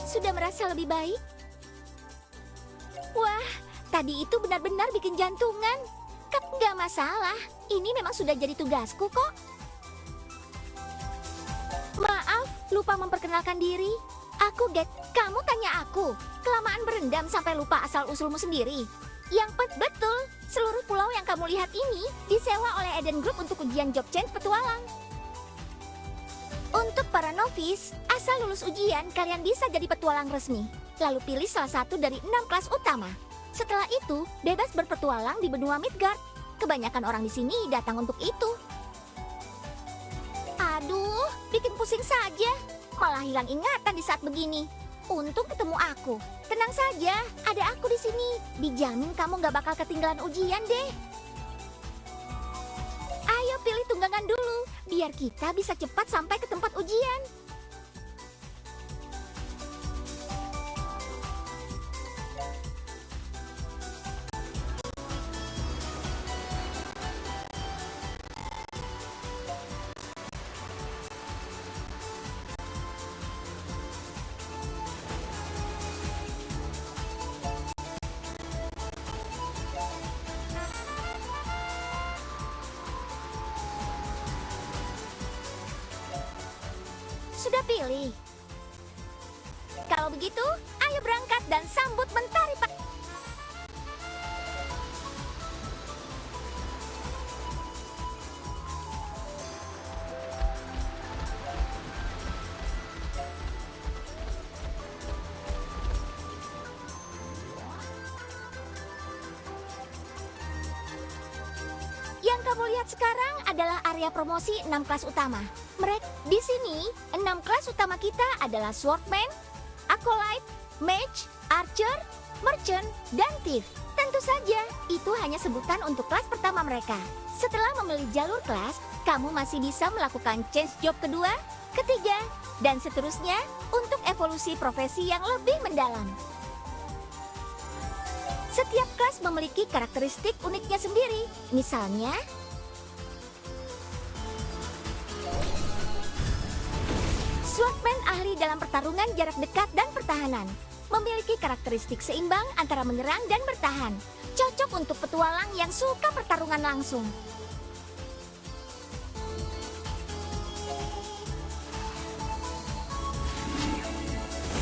Sudah merasa lebih baik? Wah, tadi itu benar-benar bikin jantungan. Nggak masalah, ini memang sudah jadi tugasku kok. Maaf, lupa memperkenalkan diri. Aku Get, kamu tanya aku. Kelamaan berendam sampai lupa asal-usulmu sendiri. Yang betul, seluruh pulau yang kamu lihat ini disewa oleh Eden Group untuk ujian job change petualang. Untuk para novice, asal lulus ujian, kalian bisa jadi petualang resmi. Lalu pilih salah satu dari 6 kelas utama. Setelah itu, bebas berpetualang di benua Midgard. Kebanyakan orang di sini datang untuk itu. Aduh, bikin pusing saja. Malah hilang ingatan di saat begini. Untung ketemu aku. Tenang saja, ada aku di sini. Dijamin kamu gak bakal ketinggalan ujian deh. Ayo pilih tunggangan dulu, biar kita bisa cepat sampai ke tempat ujian. Sudah pilih? Kalau begitu, ayo berangkat dan sambut Mentari Pak. Yang kamu lihat sekarang adalah area promosi 6 kelas utama. Di sini, 6 kelas utama kita adalah Swordman, Acolyte, Mage, Archer, Merchant, dan Thief. Tentu saja, itu hanya sebutan untuk kelas pertama mereka. Setelah memilih jalur kelas, kamu masih bisa melakukan change job kedua, ketiga, dan seterusnya untuk evolusi profesi yang lebih mendalam. Setiap kelas memiliki karakteristik uniknya sendiri. Misalnya, Swordman ahli dalam pertarungan jarak dekat dan pertahanan. Memiliki karakteristik seimbang antara menyerang dan bertahan. Cocok untuk petualang yang suka pertarungan langsung.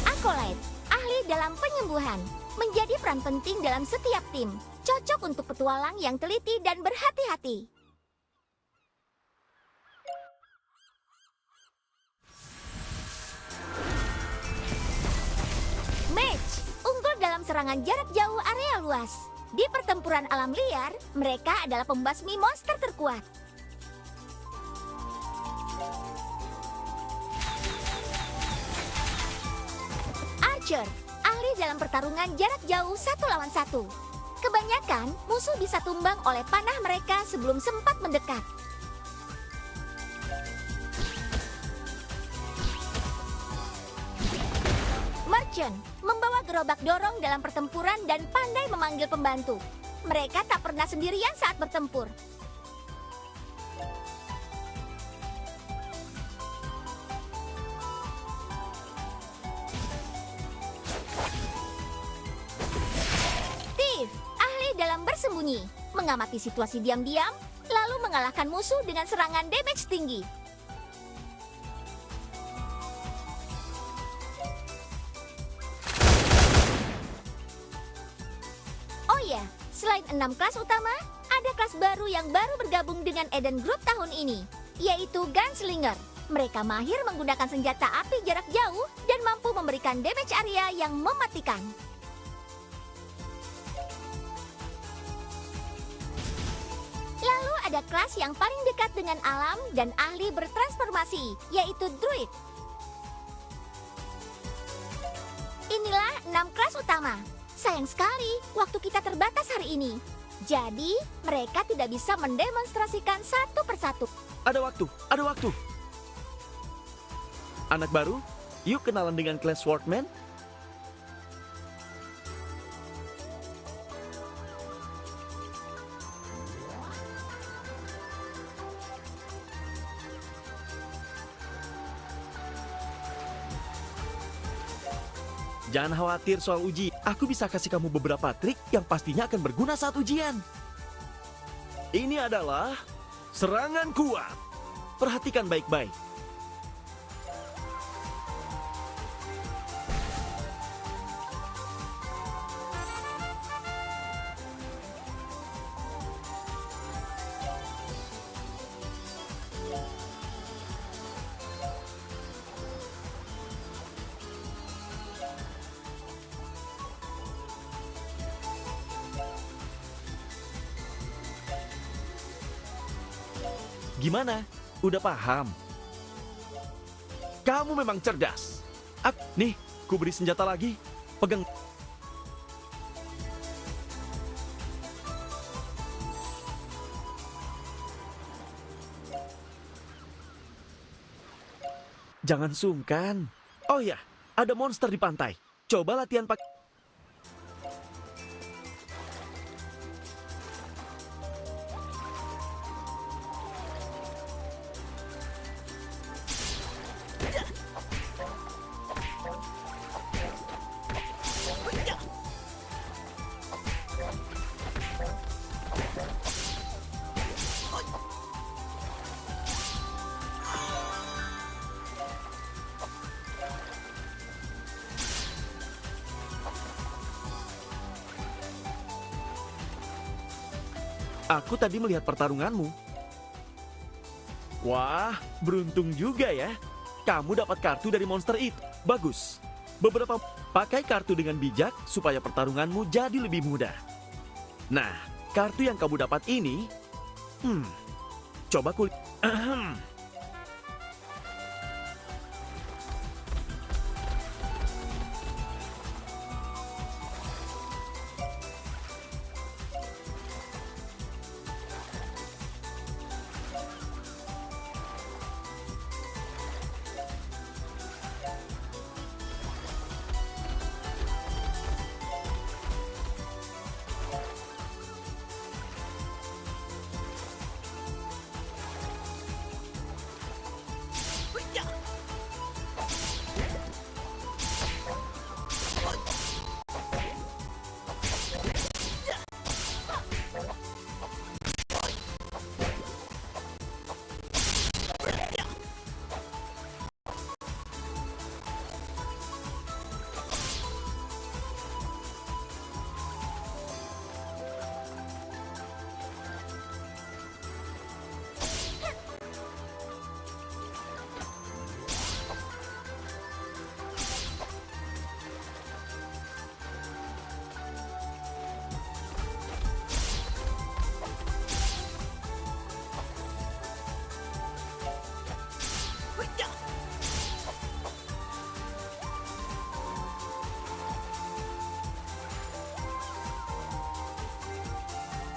Acolyte, ahli dalam penyembuhan. Menjadi peran penting dalam setiap tim. Cocok untuk petualang yang teliti dan berhati-hati. Mage, unggul dalam serangan jarak jauh area luas. Di pertempuran alam liar, mereka adalah pembasmi monster terkuat. Archer, ahli dalam pertahanan. Memiliki karakteristik seimbang antara menyerang dan bertahan. Cocok untuk petualang yang suka pertarungan langsung. ahli dalam pertarungan jarak jauh 1 lawan 1. Kebanyakan musuh bisa tumbang oleh panah mereka sebelum sempat mendekat. Merchant membawa gerobak dorong dalam pertempuran dan pandai memanggil pembantu. Mereka tak pernah sendirian saat bertempur. Thief, ahli dalam bersembunyi, mengamati situasi diam-diam, lalu mengalahkan musuh dengan serangan damage tinggi. Oh ya, selain 6 kelas utama, ada kelas baru yang baru bergabung dengan Eden Group tahun ini, yaitu Gunslinger. Mereka mahir menggunakan senjata api jarak jauh dan mampu memberikan damage area yang mematikan. Lalu ada kelas yang paling dekat dengan alam dan ahli bertransformasi, yaitu Druid. Inilah 6 kelas utama. Sayang sekali, waktu kita terbatas hari ini. Jadi, mereka tidak bisa mendemonstrasikan satu persatu. Ada waktu. Anak baru, yuk kenalan dengan kelas Swordman. Jangan khawatir soal uji. Aku bisa kasih kamu beberapa trik yang pastinya akan berguna saat ujian. Ini adalah serangan kuat. Perhatikan baik-baik. Gimana? Udah paham? Kamu memang cerdas. Nih, ku beri senjata lagi. Pegang. Jangan sungkan. Oh ya, ada monster di pantai. Coba latihan pakai. Aku tadi melihat pertarunganmu. Wah, beruntung juga ya. Kamu dapat kartu dari monster itu. Bagus. Beberapa pakai kartu dengan bijak supaya pertarunganmu jadi lebih mudah. Nah, kartu yang kamu dapat ini, coba kulit.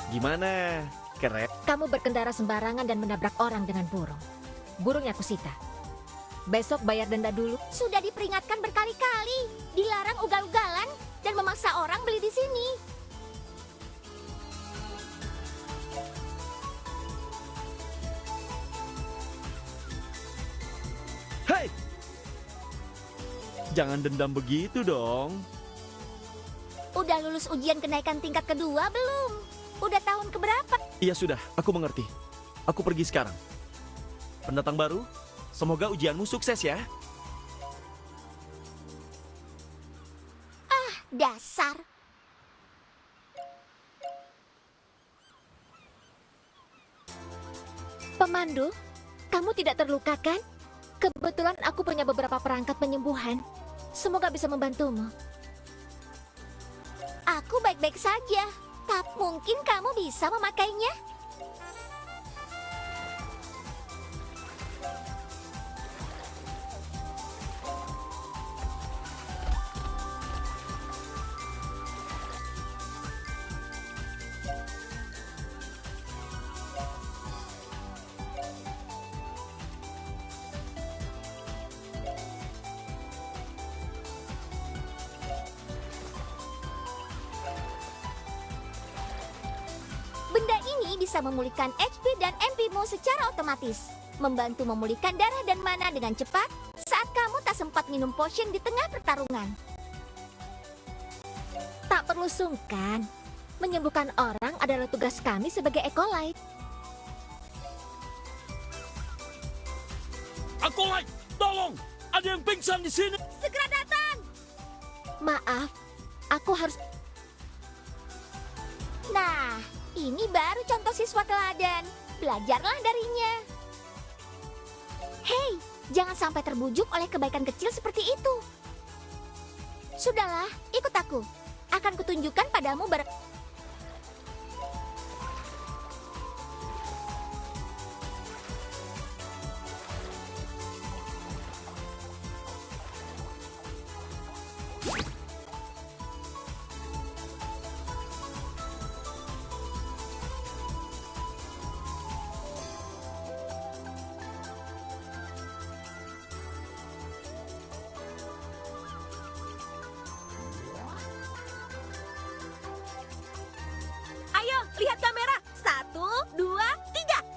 Gimana? Keren? Kamu berkendara sembarangan dan menabrak orang dengan burung. Burungnya aku sita. Besok bayar denda dulu. Sudah diperingatkan berkali-kali. Dilarang ugal-ugalan dan memaksa orang beli di sini. Hei! Jangan dendam begitu dong. Udah lulus ujian kenaikan tingkat kedua belum? Udah tahun keberapa? Iya sudah, aku mengerti. Aku pergi sekarang. Pendatang baru, semoga ujianmu sukses ya. Dasar. Pemandu, kamu tidak terluka kan? Kebetulan aku punya beberapa perangkat penyembuhan. Semoga bisa membantumu. Aku baik-baik saja. Tak mungkin kamu bisa memakainya. Benda ini bisa memulihkan HP dan MP-mu secara otomatis, membantu memulihkan darah dan mana dengan cepat saat kamu tak sempat minum potion di tengah pertarungan. Tak perlu sungkan. Menyembuhkan orang adalah tugas kami sebagai Ecolite. Acolyte, tolong! Ada yang pingsan di sini. Segera datang! Maaf, aku harus... Nah, ini baru contoh siswa teladan. Belajarlah darinya. Hei, jangan sampai terbujuk oleh kebaikan kecil seperti itu. Sudahlah, ikut aku. Akan kutunjukkan padamu Ayo, lihat kamera. 1, 2, 3.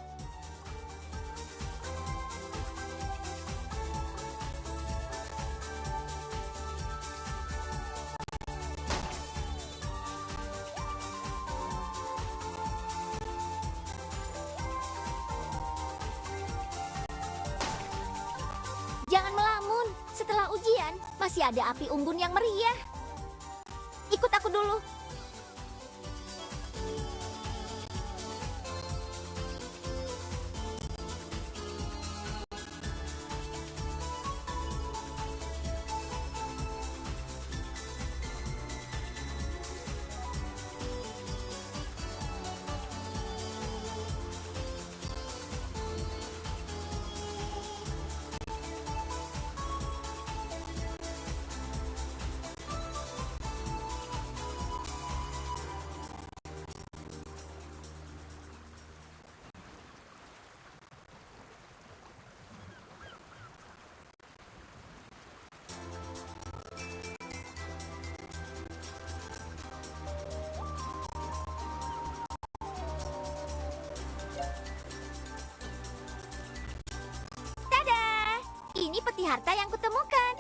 Jangan melamun. Setelah ujian, masih ada api unggun yang meriah. Ikut aku dulu. Ini peti harta yang kutemukan.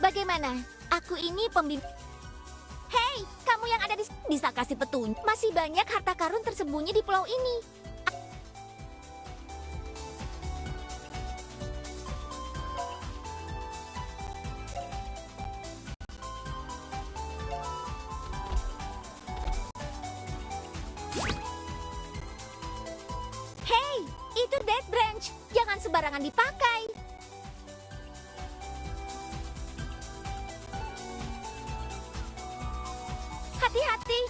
Bagaimana? Aku ini pembimbing. Hei, kamu yang ada bisa kasih petunjuk. Masih banyak harta karun tersembunyi di pulau ini. Hei, itu Dead Branch. Jangan sembarangan dipakai. Hati-hati.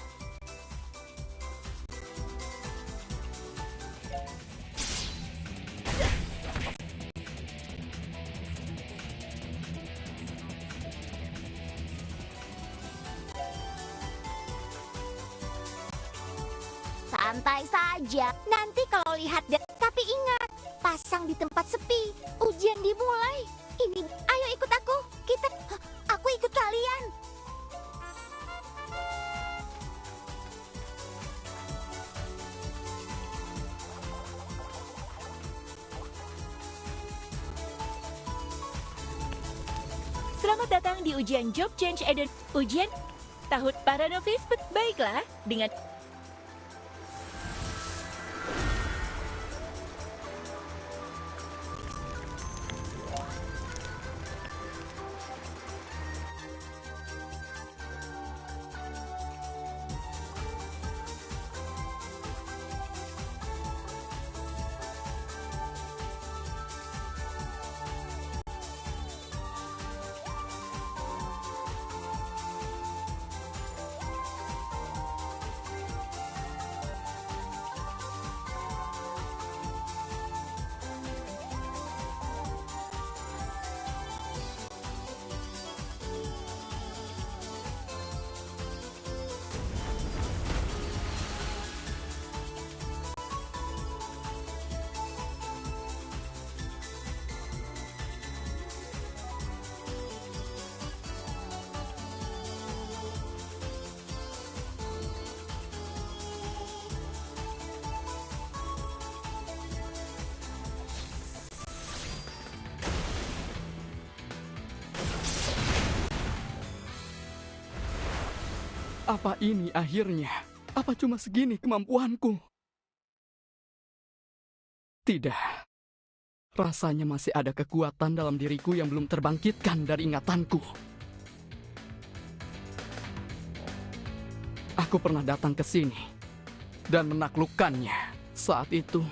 santai saja. Nanti kalau lihat tapi ingat, pasang di tempat sepi. Ujian dimulai. Ini, ayo ikut aku. Aku ikut kalian. Selamat datang di ujian Job Change Eden. Ujian tahun para novice. Baiklah, dengan Apa ini akhirnya? Apa cuma segini kemampuanku? Tidak. Rasanya masih ada kekuatan dalam diriku yang belum terbangkitkan dari ingatanku. Aku pernah datang ke sini dan menaklukkannya. Saat itu,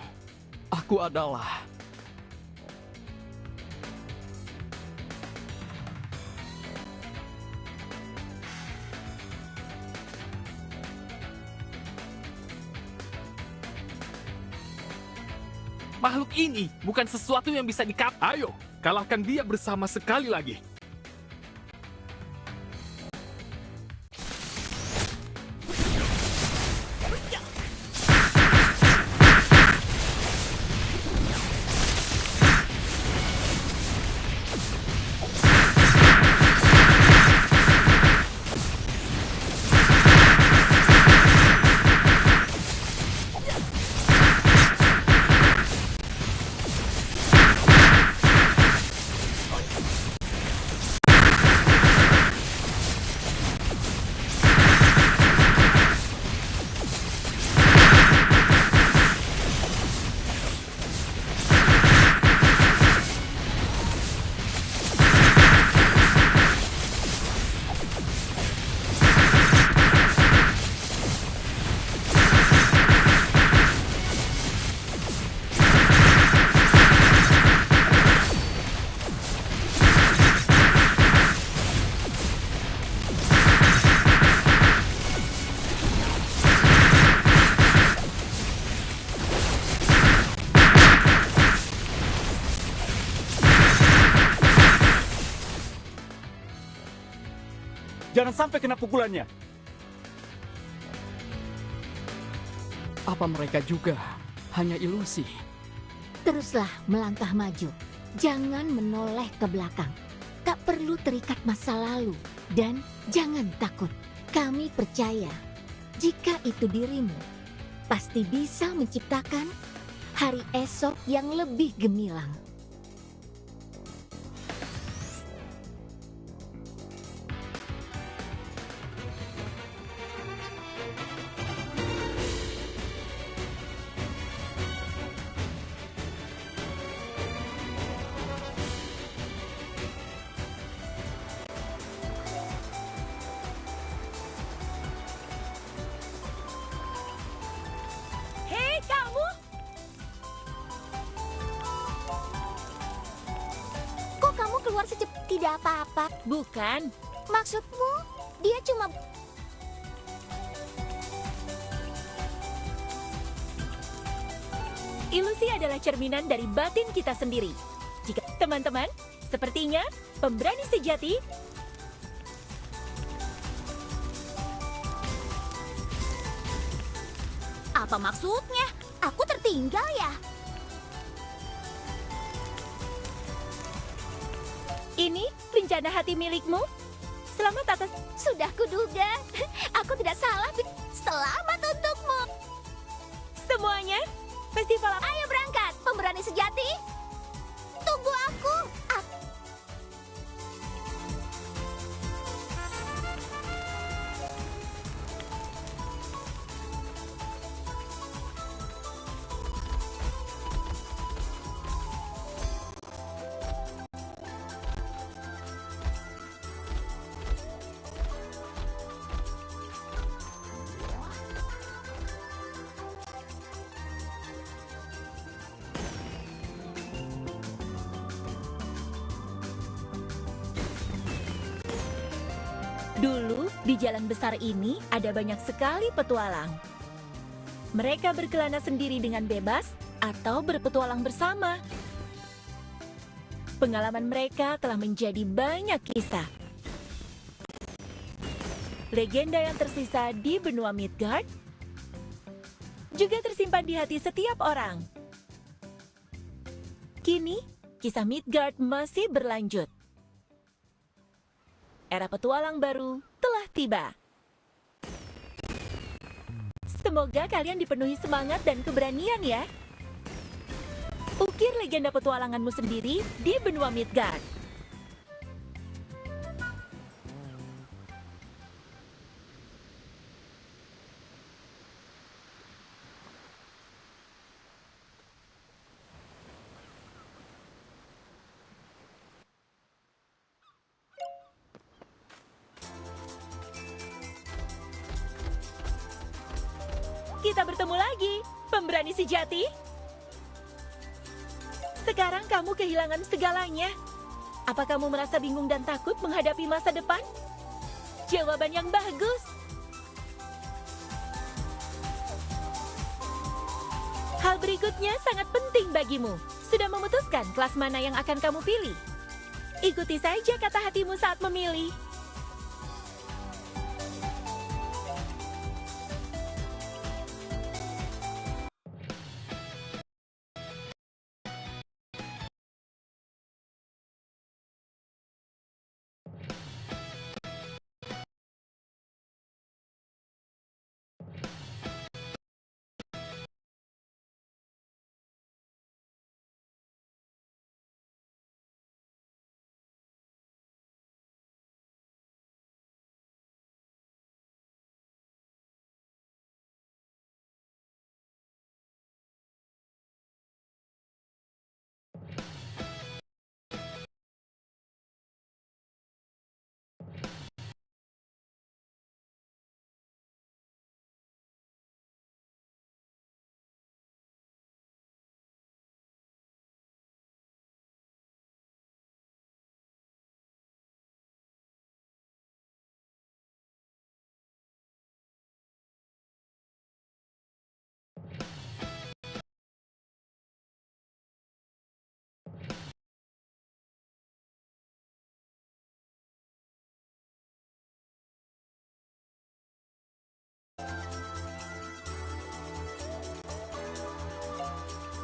aku adalah... Makhluk ini bukan sesuatu yang bisa Ayo, kalahkan dia bersama sekali lagi. Jangan sampai kena pukulannya. Apa mereka juga hanya ilusi? Teruslah melangkah maju. Jangan menoleh ke belakang. Tak perlu terikat masa lalu. Dan jangan takut. Kami percaya, jika itu dirimu, pasti bisa menciptakan hari esok yang lebih gemilang. hei kamu. Kok kamu keluar secepat? Tidak apa-apa. Bukan. Maksudmu, dia cuma... Ilusi adalah cerminan dari batin kita sendiri. Jika teman-teman, sepertinya pemberani sejati Apa maksudnya? Aku tertinggal ya? Ini rencana hati milikmu? Selamat atas... Sudah kuduga. Aku tidak salah. Selamat untukmu. Semuanya, festival Ayo berangkat, pemberani sejati. Tunggu aku. Dulu, di jalan besar ini ada banyak sekali petualang. Mereka berkelana sendiri dengan bebas atau berpetualang bersama. Pengalaman mereka telah menjadi banyak kisah. Legenda yang tersisa di benua Midgard juga tersimpan di hati setiap orang. Kini, kisah Midgard masih berlanjut. Era petualang baru telah tiba. Semoga kalian dipenuhi semangat dan keberanian ya. Ukir legenda petualanganmu sendiri di benua Midgard. Kita bertemu lagi, pemberani sejati. Sekarang kamu kehilangan segalanya. Apa kamu merasa bingung dan takut menghadapi masa depan? Jawaban yang bagus. Hal berikutnya sangat penting bagimu. Sudah memutuskan kelas mana yang akan kamu pilih? Ikuti saja kata hatimu saat memilih.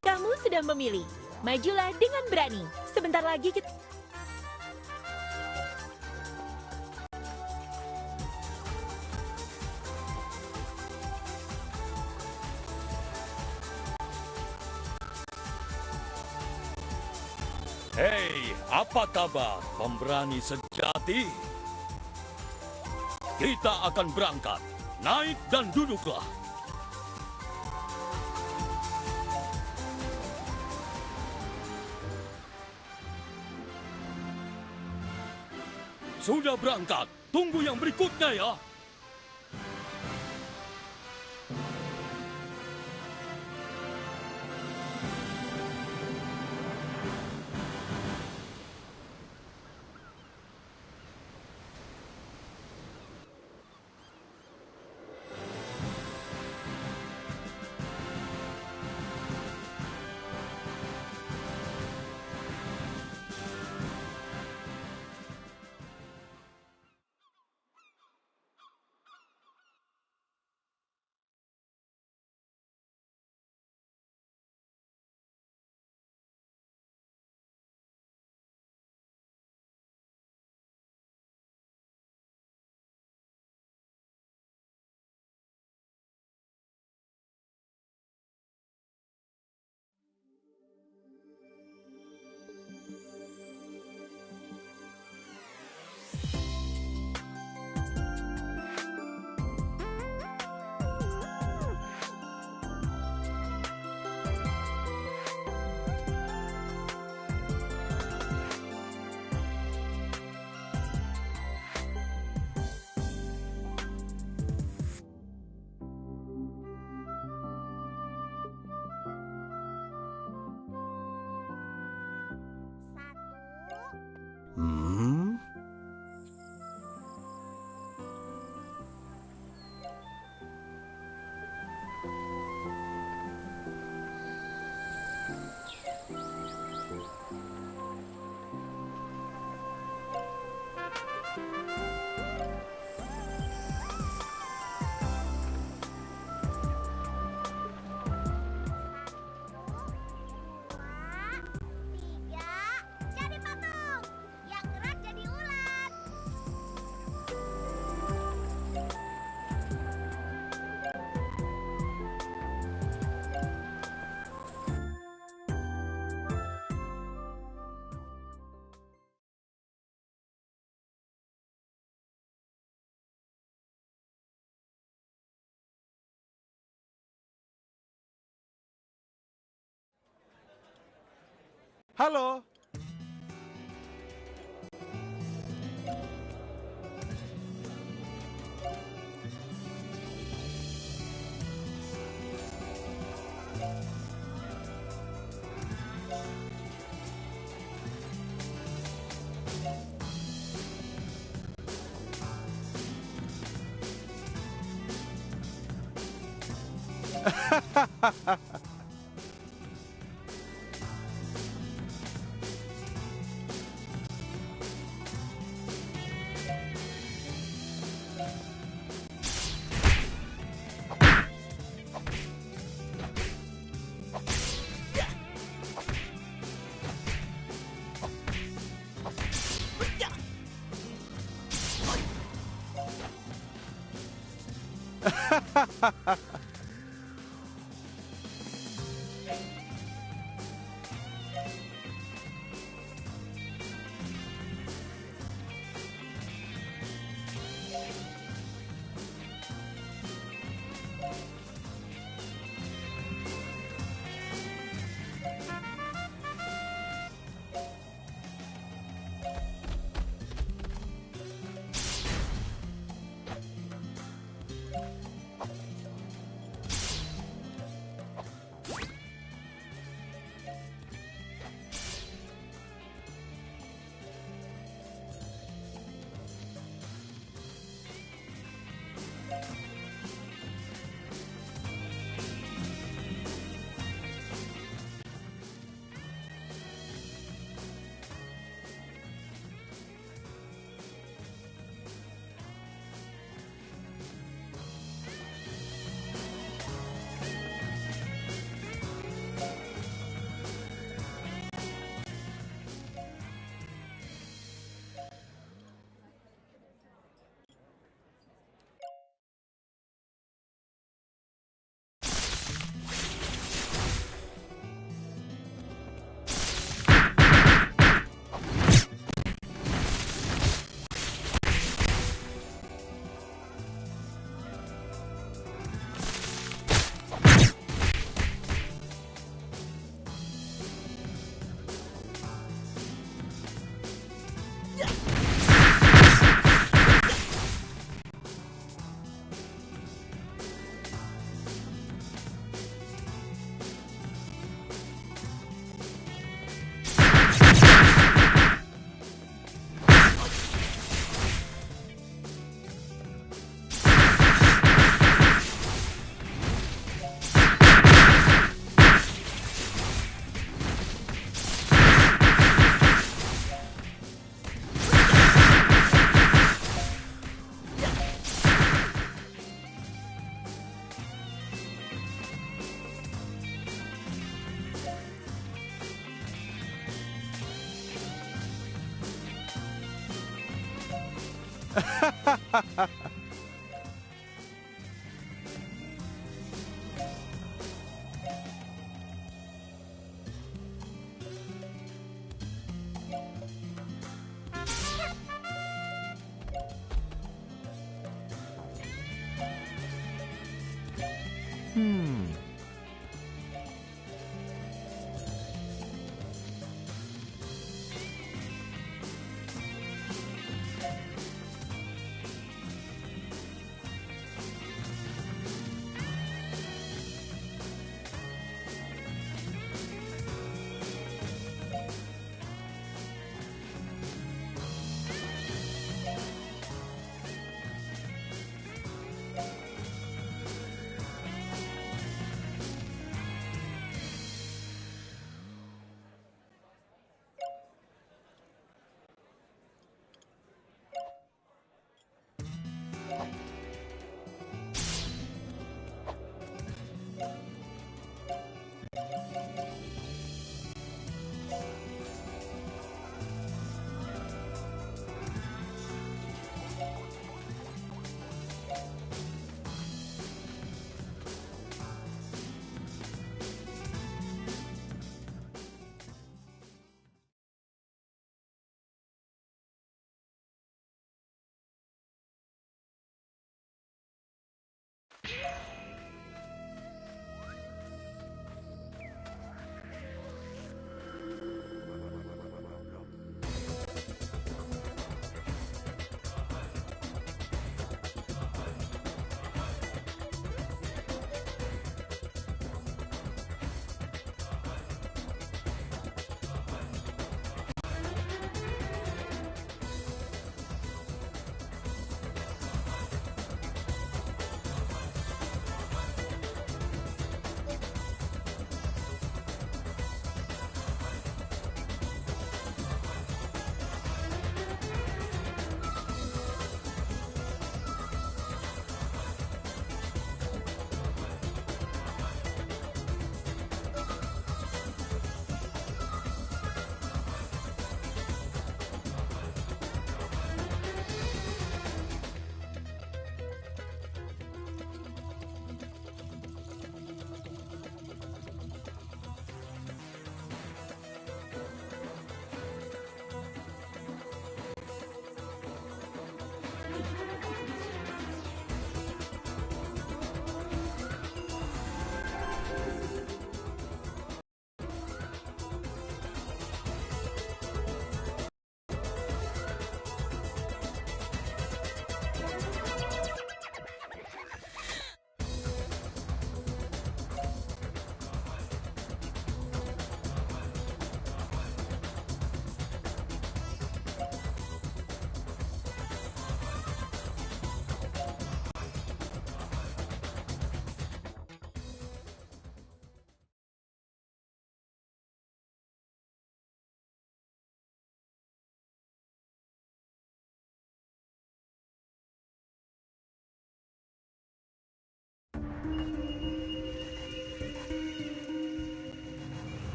Kamu sudah memilih. Majulah dengan berani. Sebentar lagi kita... Hei, apa kabar, pemberani sejati? Kita akan berangkat. Naik dan duduklah. Sudah berangkat. Tunggu yang berikutnya ya. Tiga, jadi patung. Yang gerak jadi ulat. Halo.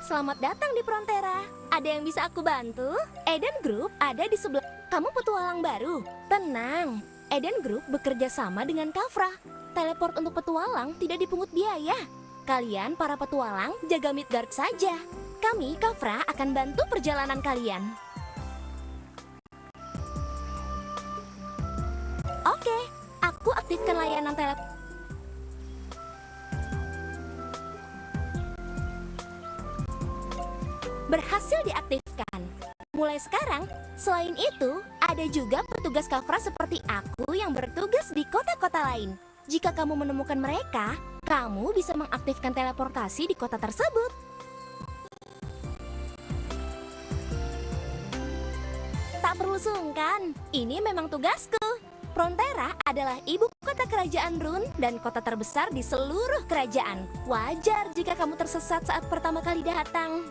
Selamat datang di Frontera. Ada yang bisa aku bantu? Eden Group ada di sebelah. Kamu petualang baru? Tenang, Eden Group bekerja sama dengan Kafra. Teleport untuk petualang tidak dipungut biaya. Kalian para petualang jaga Midgard saja. Kami, Kafra, akan bantu perjalanan kalian. Oke, aku aktifkan layanan teleport. Berhasil diaktifkan. Mulai sekarang, selain itu, ada juga petugas Kafra seperti aku yang bertugas di kota-kota lain. Jika kamu menemukan mereka, kamu bisa mengaktifkan teleportasi di kota tersebut. Tak perlu sungkan, ini memang tugasku. Frontera adalah ibu kota kerajaan Rune dan kota terbesar di seluruh kerajaan. Wajar jika kamu tersesat saat pertama kali datang.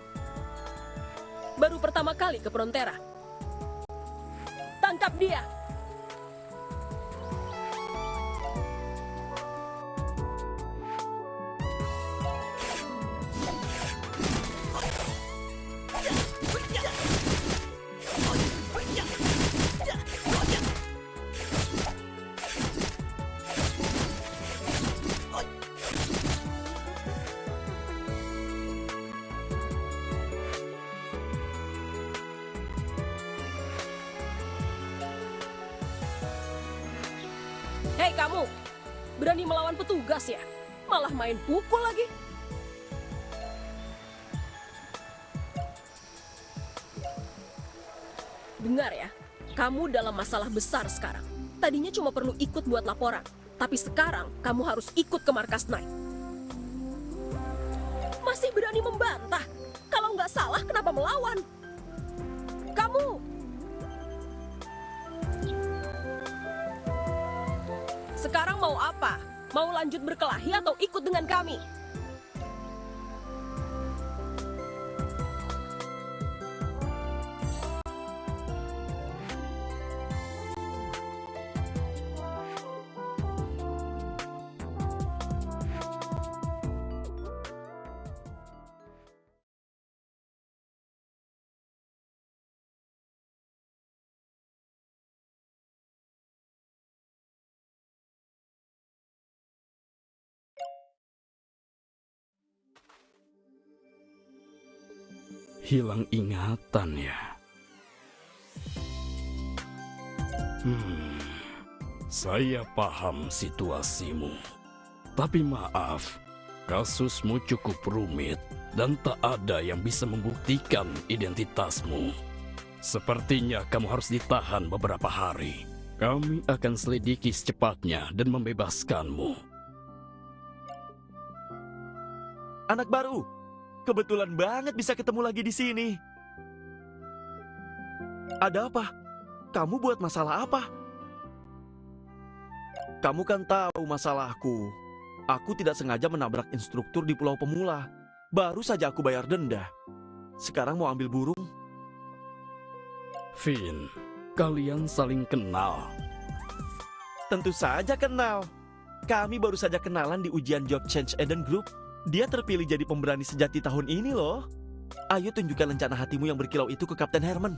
Baru pertama kali ke Frontera. Tangkap dia! Hei kamu, berani melawan petugas ya? Malah main pukul lagi. Dengar ya, kamu dalam masalah besar sekarang. Tadinya cuma perlu ikut buat laporan, tapi sekarang kamu harus ikut ke markas Knight. Masih berani membantah? Kalau nggak salah, kenapa melawan? Kamu! Sekarang mau apa? Mau lanjut berkelahi atau ikut dengan kami? Hilang ingatan ya. Saya paham situasimu. Tapi maaf, kasusmu cukup rumit dan tak ada yang bisa membuktikan identitasmu. Sepertinya kamu harus ditahan beberapa hari. Kami akan selidiki secepatnya dan membebaskanmu. Anak baru, kebetulan banget bisa ketemu lagi di sini. Ada apa? Kamu buat masalah apa? Kamu kan tahu masalahku. Aku tidak sengaja menabrak instruktur di Pulau Pemula. Baru saja aku bayar denda. Sekarang mau ambil burung. Finn, kalian saling kenal. Tentu saja kenal. Kami baru saja kenalan di ujian Job Change Eden Group. Dia terpilih jadi pemberani sejati tahun ini loh. Ayo tunjukkan lencana hatimu yang berkilau itu ke Kapten Herman.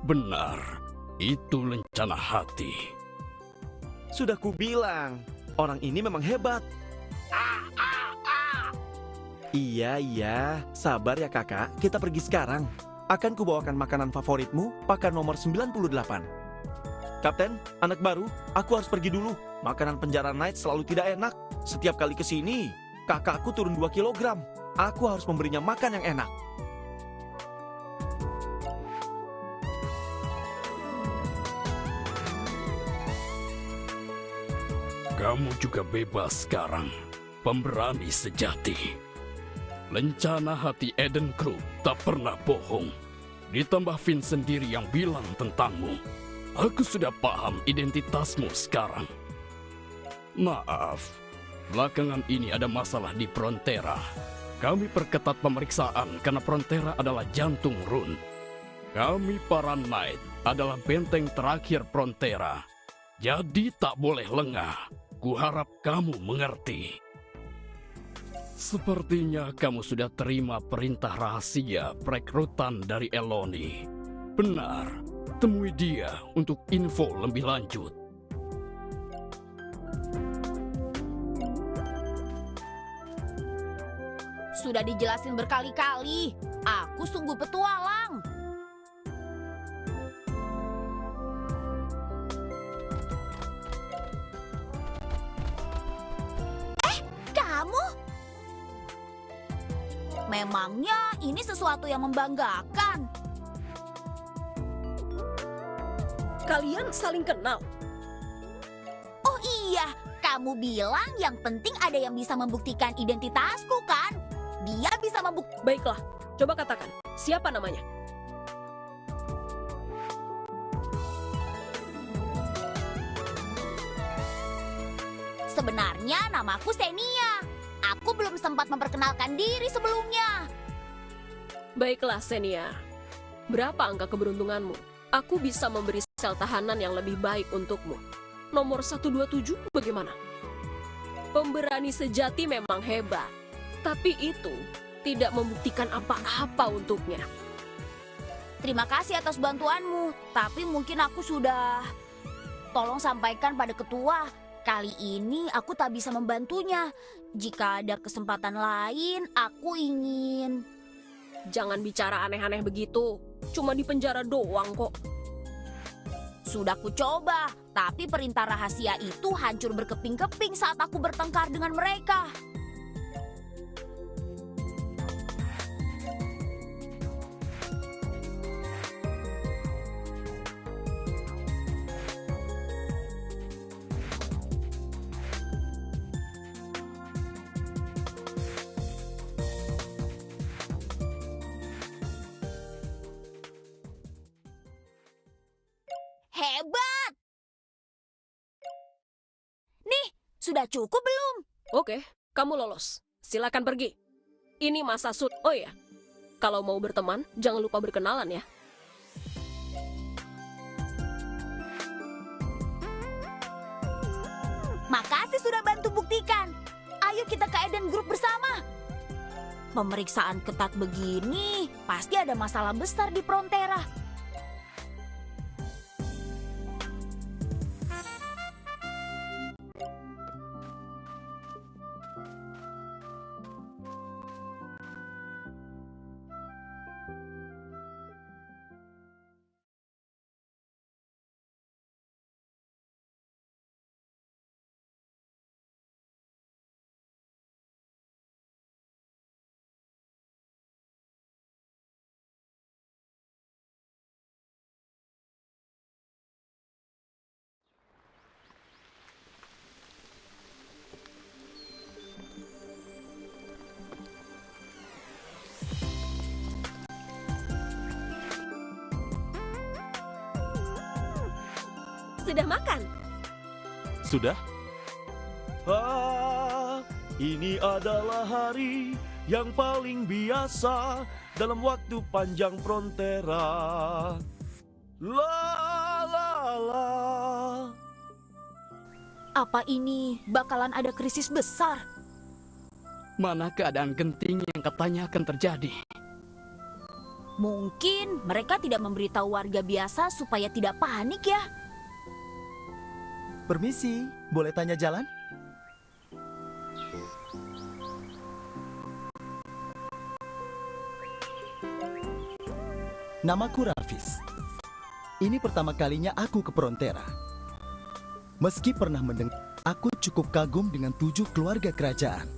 Benar, itu lencana hati. Sudah kubilang, orang ini memang hebat. Iya, sabar ya kakak, kita pergi sekarang. Akan kubawakan makanan favoritmu, pakan nomor 98. Kapten, anak baru, aku harus pergi dulu. Makanan penjara Knight selalu tidak enak. Setiap kali kesini, kakakku turun 2 kilogram. Aku harus memberinya makan yang enak. Kamu juga bebas sekarang, pemberani sejati. Lencana hati Eden Group tak pernah bohong. Ditambah Finn sendiri yang bilang tentangmu. Aku sudah paham identitasmu sekarang. Maaf, belakangan ini ada masalah di Frontera. Kami perketat pemeriksaan karena Frontera adalah jantung Rune. Kami para Knight adalah benteng terakhir Frontera. Jadi tak boleh lengah. Kuharap kamu mengerti. Sepertinya kamu sudah terima perintah rahasia perekrutan dari Eloni. Benar, temui dia untuk info lebih lanjut. Sudah dijelasin berkali-kali, aku sungguh petualang. Kamu? Memangnya ini sesuatu yang membanggakan? Kalian saling kenal. Oh iya, kamu bilang yang penting ada yang bisa membuktikan identitasku kan? Dia bisa membuktikan. Baiklah, coba katakan, siapa namanya? Sebenarnya namaku Xenia. Aku belum sempat memperkenalkan diri sebelumnya. Baiklah, Xenia. Berapa angka keberuntunganmu? Aku bisa memberi sel tahanan yang lebih baik untukmu. Nomor 127 bagaimana? Pemberani sejati memang hebat, tapi itu tidak membuktikan apa-apa untuknya. Terima kasih atas bantuanmu, tapi mungkin aku sudah... Tolong sampaikan pada ketua, kali ini aku tak bisa membantunya. Jika ada kesempatan lain, aku ingin... Jangan bicara aneh-aneh begitu, cuma di penjara doang kok. Sudah ku coba, tapi perintah rahasia itu hancur berkeping-keping saat aku bertengkar dengan mereka. Hebat! Nih, sudah cukup belum? Oke, kamu lolos. Silakan pergi. Ini masa sud. Oh ya, kalau mau berteman, jangan lupa berkenalan ya. Makasih sudah bantu buktikan. Ayo kita ke Eden Group bersama. Pemeriksaan ketat begini, pasti ada masalah besar di Frontera. Sudah makan? Sudah? Ini adalah hari yang paling biasa dalam waktu panjang Frontera. La la la. Apa ini bakalan ada krisis besar? Mana keadaan genting yang katanya akan terjadi? Mungkin mereka tidak memberitahu warga biasa supaya tidak panik ya. Permisi, boleh tanya jalan? Namaku Rafis. Ini pertama kalinya aku ke Frontera. Meski pernah mendengar, aku cukup kagum dengan 7 keluarga kerajaan.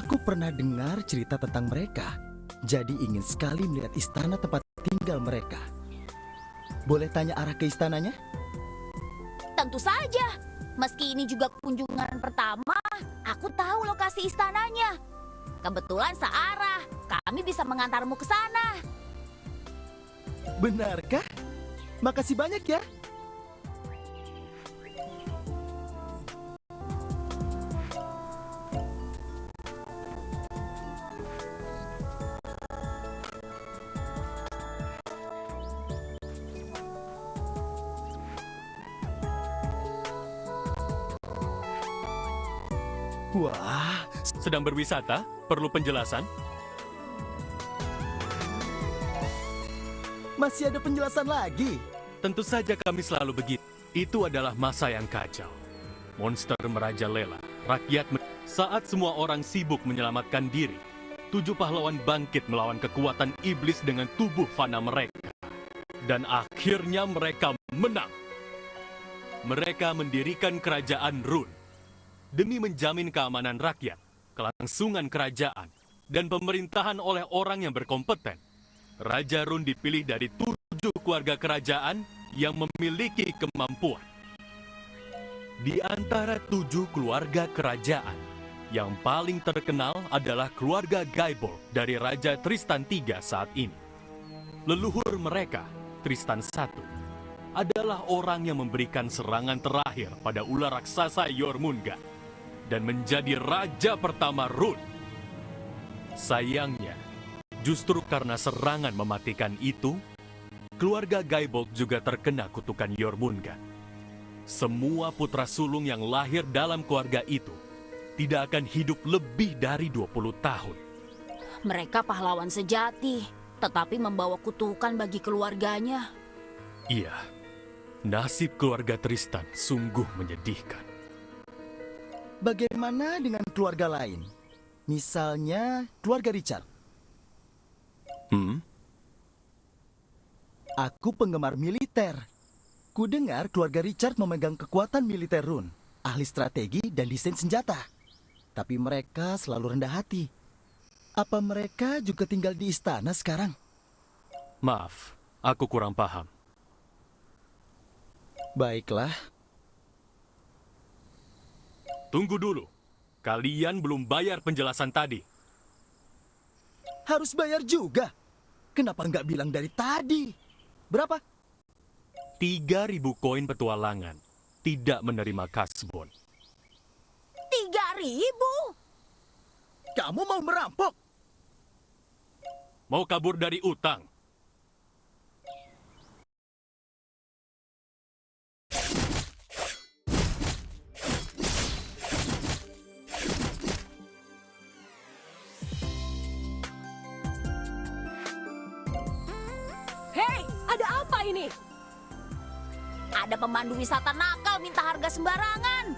Aku pernah dengar cerita tentang mereka, jadi ingin sekali melihat istana tempat tinggal mereka. Boleh tanya arah ke istananya? Tentu saja. Meski ini juga kunjungan pertama, aku tahu lokasi istananya. Kebetulan searah, kami bisa mengantarmu ke sana. Benarkah? Makasih banyak ya. Wah, Sedang berwisata? Perlu penjelasan? masih ada penjelasan lagi. Tentu saja kami selalu begitu. Itu adalah masa yang kacau. Monster merajalela. Saat semua orang sibuk menyelamatkan diri, 7 pahlawan bangkit melawan kekuatan iblis dengan tubuh fana mereka. Dan akhirnya mereka menang. Mereka mendirikan kerajaan Run. Demi menjamin keamanan rakyat, kelangsungan kerajaan, dan pemerintahan oleh orang yang berkompeten. Raja Run dipilih dari 7 keluarga kerajaan yang memiliki kemampuan. Di antara 7 keluarga kerajaan, yang paling terkenal adalah keluarga Gaibol dari Raja Tristan III saat ini. Leluhur mereka, Tristan I, adalah orang yang memberikan serangan terakhir pada ular raksasa Jormungand dan menjadi raja pertama Run. Sayangnya, justru karena serangan mematikan itu, keluarga Gaibol juga terkena kutukan Jormungand. Semua putra sulung yang lahir dalam keluarga itu tidak akan hidup lebih dari 20 tahun. Mereka pahlawan sejati, tetapi membawa kutukan bagi keluarganya. Iya, nasib keluarga Tristan sungguh menyedihkan. Bagaimana dengan keluarga lain? Misalnya keluarga Richard. Aku penggemar militer. Ku dengar keluarga Richard memegang kekuatan militer Run, ahli strategi dan desain senjata. Tapi mereka selalu rendah hati. Apa mereka juga tinggal di istana sekarang? Maaf, aku kurang paham. Baiklah. Tunggu dulu. Kalian belum bayar penjelasan tadi. Harus bayar juga. Kenapa nggak bilang dari tadi? Berapa? 3.000 koin petualangan. Tidak menerima kasbon. 3.000? Kamu mau merampok? Mau kabur dari utang? Hei, ada apa ini? Ada pemandu wisata nakal minta harga sembarangan.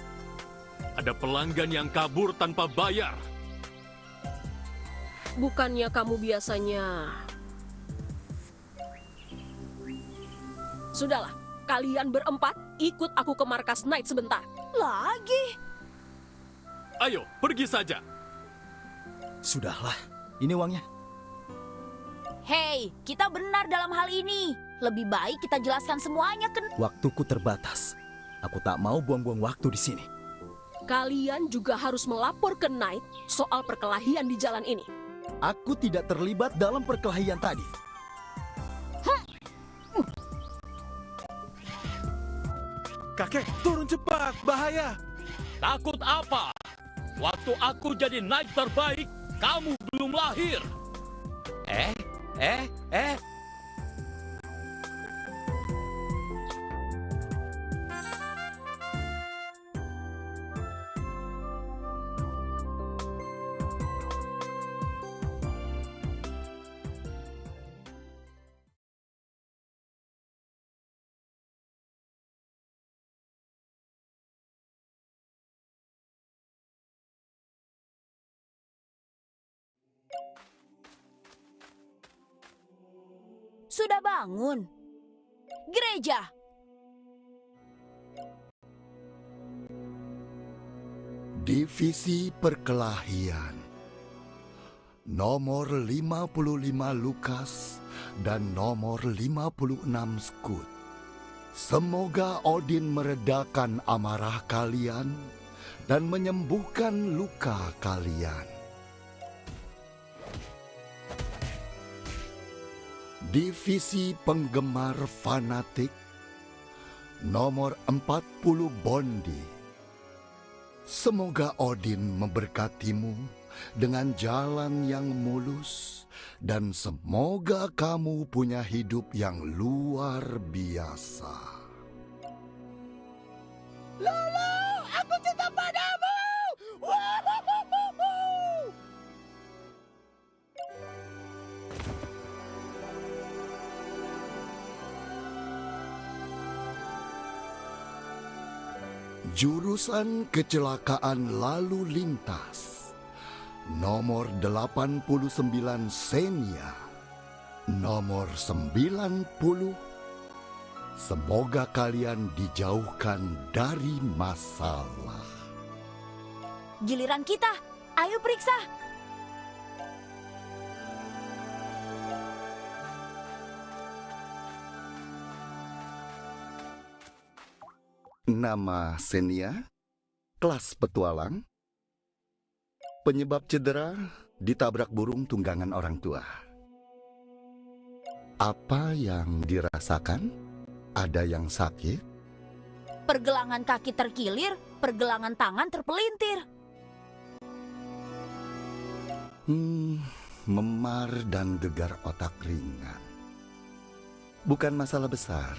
Ada pelanggan yang kabur tanpa bayar. Bukannya kamu biasanya... Sudahlah, kalian berempat ikut aku ke markas Knight sebentar. Lagi? Ayo, pergi saja. Sudahlah, ini uangnya. Hei, kita benar dalam hal ini. Lebih baik kita jelaskan semuanya ke... Waktuku terbatas. Aku tak mau buang-buang waktu di sini. Kalian juga harus melapor ke Knight soal perkelahian di jalan ini. Aku tidak terlibat dalam perkelahian tadi. Kakek, turun cepat, bahaya. Takut apa? Waktu aku jadi knight terbaik, kamu belum lahir. Eh. Sudah bangun? Gereja. Divisi Perkelahian. Nomor 55 Lukas dan nomor 56 Scoot. Semoga Odin meredakan amarah kalian dan menyembuhkan luka kalian. Divisi Penggemar Fanatik. Nomor 40 Bondi. Semoga Odin memberkatimu dengan jalan yang mulus dan semoga kamu punya hidup yang luar biasa. Lulu, aku cinta padamu. Jurusan Kecelakaan Lalu Lintas. Nomor 89 Xenia. Nomor 90. Semoga kalian dijauhkan dari masalah. Giliran kita, ayo periksa. Nama Xenia, kelas petualang. Penyebab cedera, ditabrak burung tunggangan orang tua. Apa yang dirasakan? Ada yang sakit? Pergelangan kaki terkilir, pergelangan tangan terpelintir. Memar dan gegar otak ringan. Bukan masalah besar.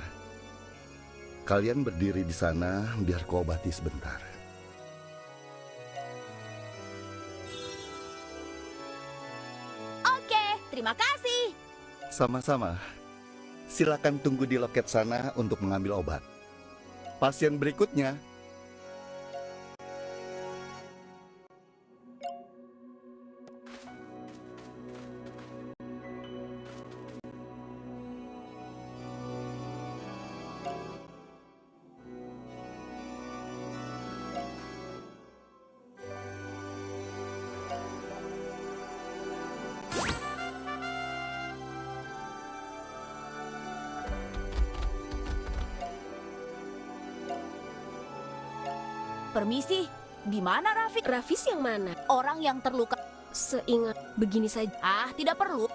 Kalian berdiri di sana biar kuobati sebentar. Oke, terima kasih. Sama-sama. Silakan tunggu di loket sana untuk mengambil obat. Pasien berikutnya. Permisi, di mana Rafik? Rafis yang mana? Orang yang terluka. Seingat begini saja. Ah, tidak perlu.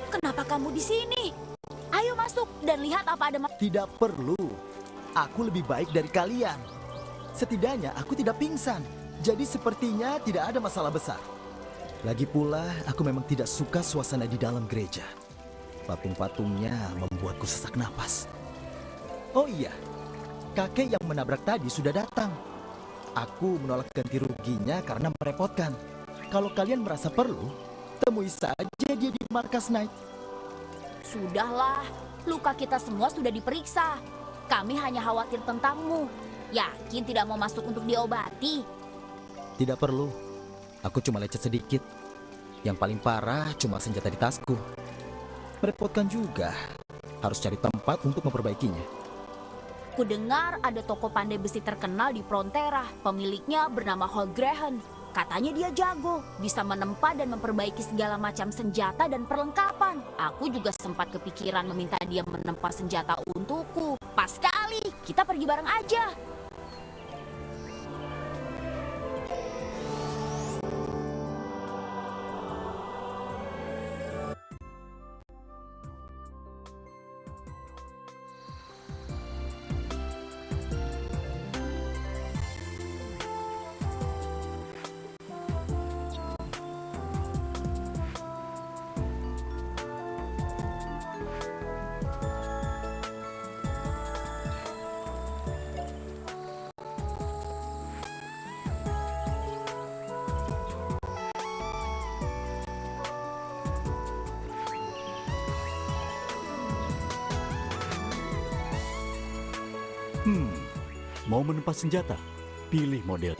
Kenapa kamu di sini? Ayo masuk dan lihat apa ada. Tidak perlu. Aku lebih baik dari kalian. Setidaknya aku tidak pingsan. Jadi sepertinya tidak ada masalah besar. Lagi pula, aku memang tidak suka suasana di dalam gereja. Patung-patungnya membuatku sesak napas. Oh iya, kakek yang menabrak tadi sudah datang. Aku menolak ganti ruginya karena merepotkan. Kalau kalian merasa perlu, temui saja dia di markas Knight. Sudahlah, luka kita semua sudah diperiksa. Kami hanya khawatir tentangmu. Yakin tidak mau masuk untuk diobati? Tidak perlu. Aku cuma lecet sedikit. Yang paling parah cuma senjata di tasku. Merepotkan juga. Harus cari tempat untuk memperbaikinya. Ku dengar ada toko pandai besi terkenal di Frontera. Pemiliknya bernama Holgrahan. Katanya dia jago, bisa menempa dan memperbaiki segala macam senjata dan perlengkapan. Aku juga sempat kepikiran meminta dia menempa senjata untukku. Pas sekali, kita pergi bareng aja. Mau menempa senjata? Pilih model.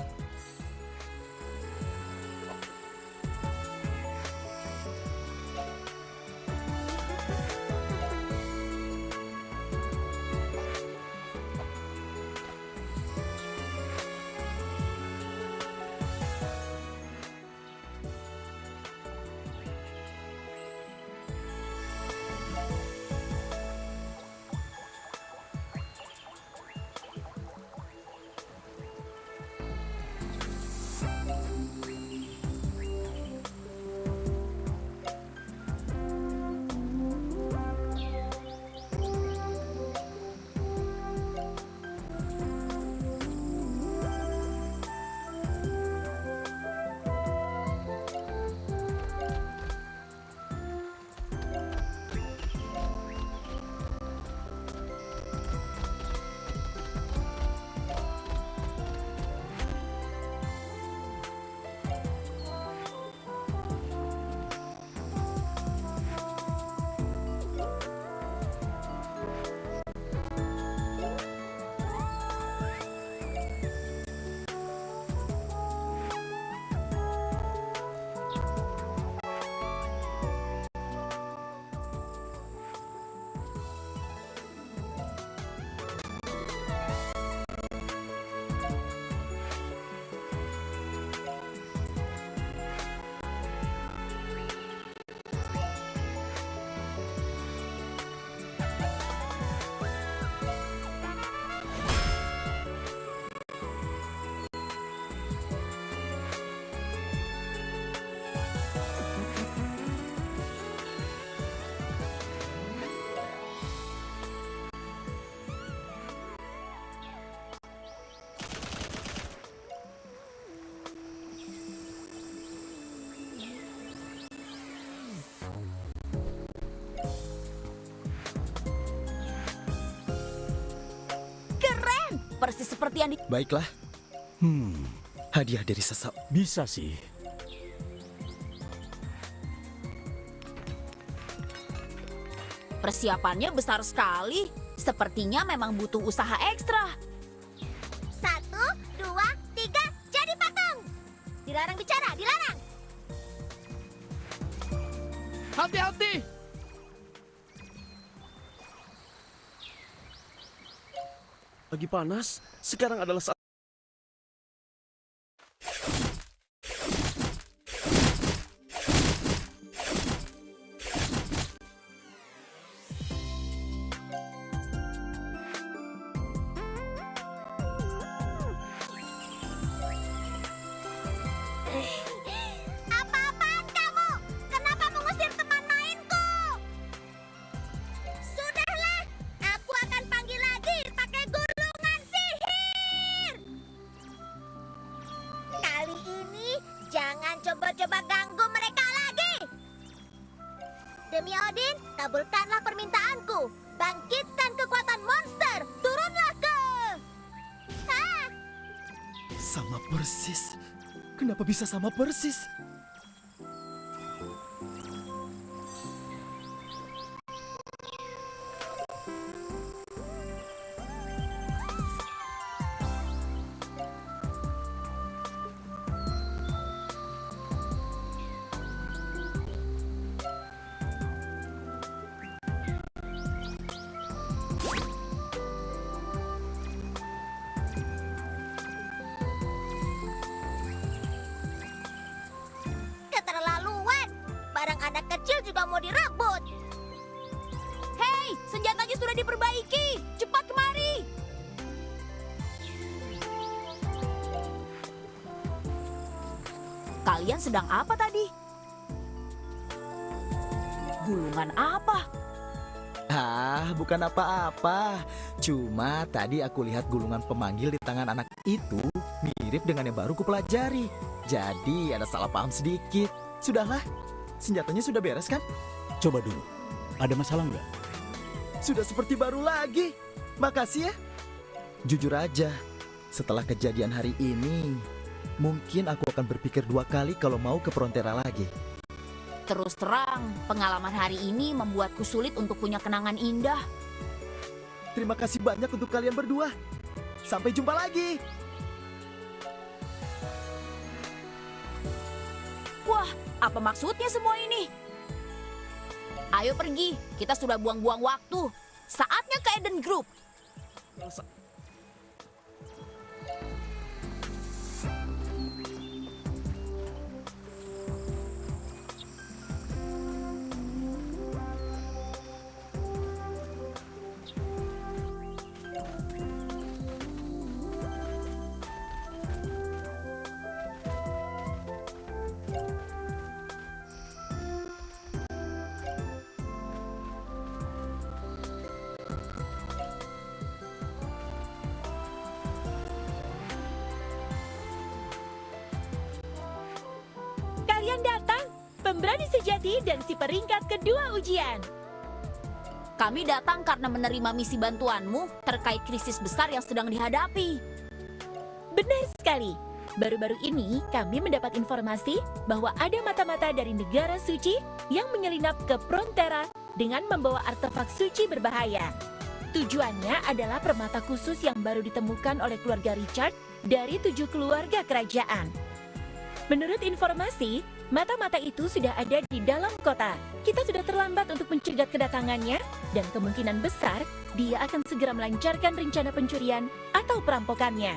Persis seperti yang di... Baiklah. Hadiah dari sesap. Bisa sih. Persiapannya besar sekali. Sepertinya memang butuh usaha ekstra. 1, 2, 3, jadi patung. Dilarang bicara, dilarang. Hati-hati! Lagi panas, sekarang adalah saat... Apa-apaan kamu? Kenapa mengusir teman mainku? Sudahlah, aku akan panggil lagi pakai gulungan sihir. Kali ini jangan coba-coba ganggu mereka lagi. Demi Odin, kabulkanlah permintaanku. Bangkitkan kekuatan monster. Turunlah ke... Sama persis. Kenapa bisa sama persis? senjatanya sudah diperbaiki. Cepat kemari. Kalian sedang apa tadi? Gulungan apa? Bukan apa-apa. Cuma tadi aku lihat gulungan pemanggil di tangan anak itu mirip dengan yang baru kupelajari. Jadi ada salah paham sedikit. Sudahlah, senjatanya sudah beres kan? Coba dulu, ada masalah nggak? Sudah seperti baru lagi. Makasih ya. Jujur aja, setelah kejadian hari ini, mungkin aku akan berpikir 2 kali kalau mau ke Frontera lagi. Terus terang, pengalaman hari ini membuatku sulit untuk punya kenangan indah. Terima kasih banyak untuk kalian berdua. Sampai jumpa lagi. Wah, apa maksudnya semua ini? Ayo pergi, kita sudah buang-buang waktu. Saatnya ke Eden Group. Kalian datang, pemberani sejati dan si peringkat kedua ujian. Kami datang karena menerima misi bantuanmu terkait krisis besar yang sedang dihadapi. Benar sekali. Baru-baru ini kami mendapat informasi bahwa ada mata-mata dari negara suci yang menyelinap ke Frontera dengan membawa artefak suci berbahaya. Tujuannya adalah permata khusus yang baru ditemukan oleh keluarga Richard dari 7 keluarga kerajaan. Menurut informasi, mata-mata itu sudah ada di dalam kota. Kita sudah terlambat untuk mencegat kedatangannya, dan kemungkinan besar dia akan segera melancarkan rencana pencurian atau perampokannya.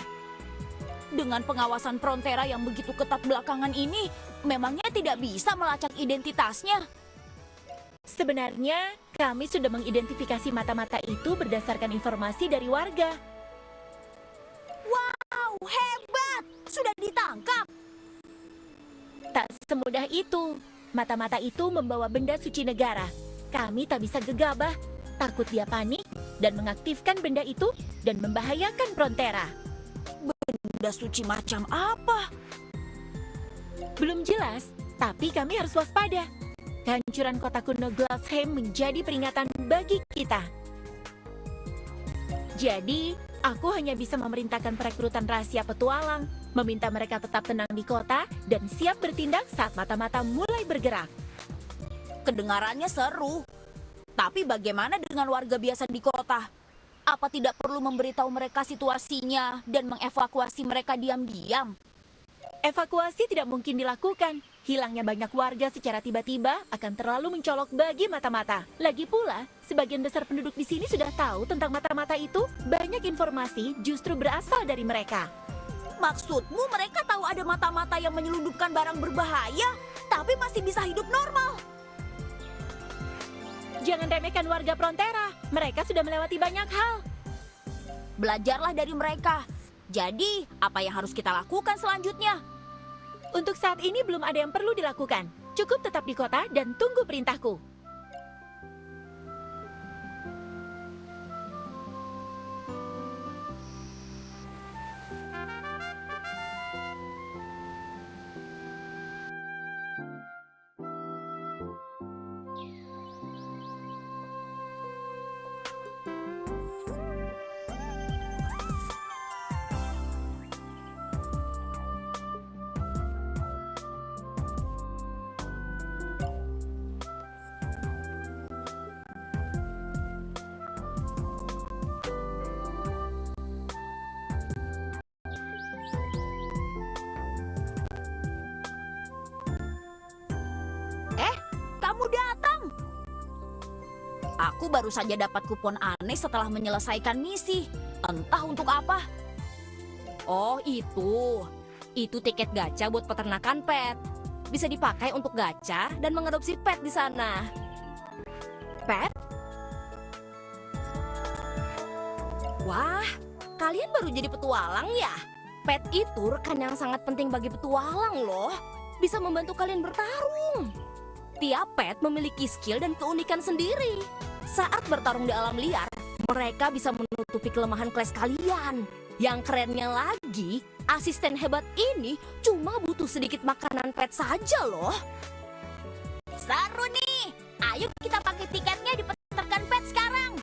Dengan pengawasan Frontera yang begitu ketat belakangan ini, memangnya tidak bisa melacak identitasnya? Sebenarnya, kami sudah mengidentifikasi mata-mata itu berdasarkan informasi dari warga. Wow, hebat! Sudah ditangkap! Tak semudah itu. Mata-mata itu membawa benda suci negara. Kami tak bisa gegabah, takut dia panik dan mengaktifkan benda itu dan membahayakan Frontera. Benda suci macam apa? Belum jelas, tapi kami harus waspada. Kehancuran kota kuno Glassheim menjadi peringatan bagi kita. Jadi, aku hanya bisa memerintahkan perekrutan rahasia petualang, meminta mereka tetap tenang di kota, dan siap bertindak saat mata-mata mulai bergerak. Kedengarannya seru. Tapi bagaimana dengan warga biasa di kota? Apa tidak perlu memberitahu mereka situasinya dan mengevakuasi mereka diam-diam? Evakuasi tidak mungkin dilakukan. Hilangnya banyak warga secara tiba-tiba akan terlalu mencolok bagi mata-mata. Lagi pula, sebagian besar penduduk di sini sudah tahu tentang mata-mata itu. Banyak informasi justru berasal dari mereka. Maksudmu mereka tahu ada mata-mata yang menyelundupkan barang berbahaya, tapi masih bisa hidup normal? Jangan remehkan warga Frontera. Mereka sudah melewati banyak hal. Belajarlah dari mereka. Jadi, apa yang harus kita lakukan selanjutnya? Untuk saat ini belum ada yang perlu dilakukan. Cukup tetap di kota dan tunggu perintahku. Kamu datang. Aku baru saja dapat kupon aneh setelah menyelesaikan misi. Entah untuk apa. Oh, itu. Itu tiket gacha buat peternakan pet. Bisa dipakai untuk gacha dan mengadopsi pet di sana. Pet? baru jadi petualang ya? Pet itu rekan yang sangat penting bagi petualang loh. Bisa membantu kalian bertarung. Tiap pet memiliki skill dan keunikan sendiri. Saat bertarung di alam liar, mereka bisa menutupi kelemahan kelas kalian. Yang kerennya lagi, asisten hebat ini cuma butuh sedikit makanan pet saja loh. Seru nih! Ayo kita pakai tiketnya di peternakan pet sekarang.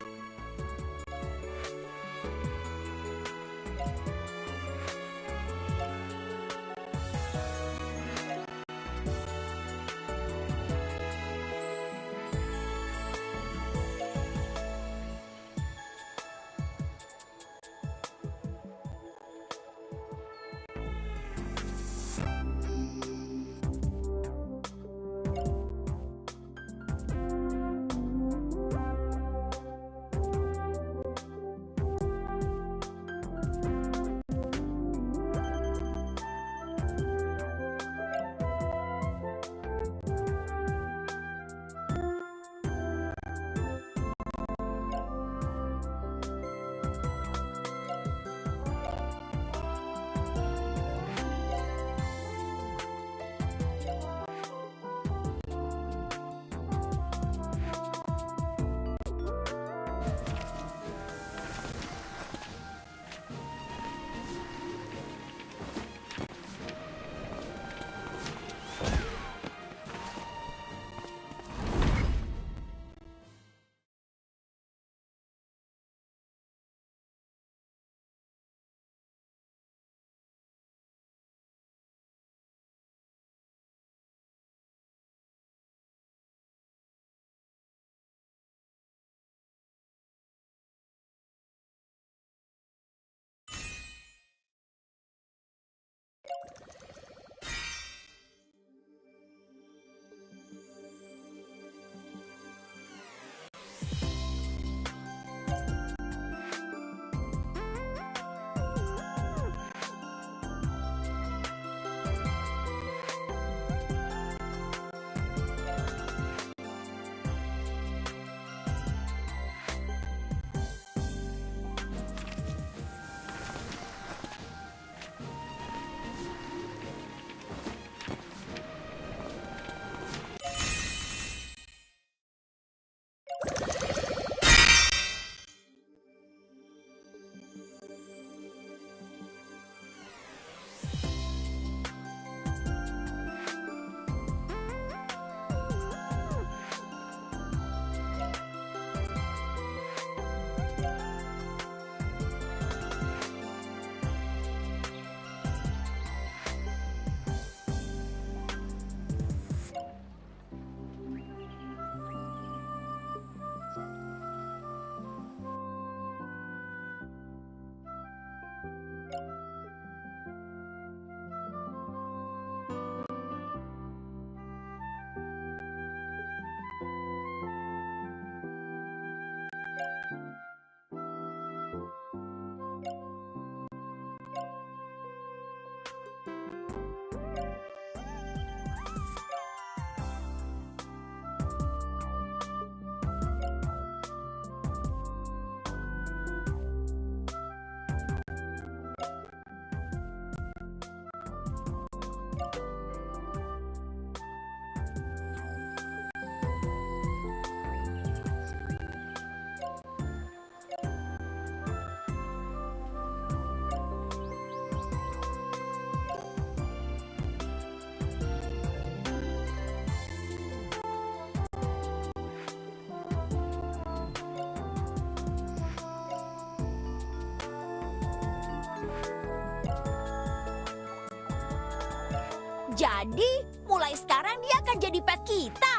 Jadi, mulai sekarang dia akan jadi pet kita.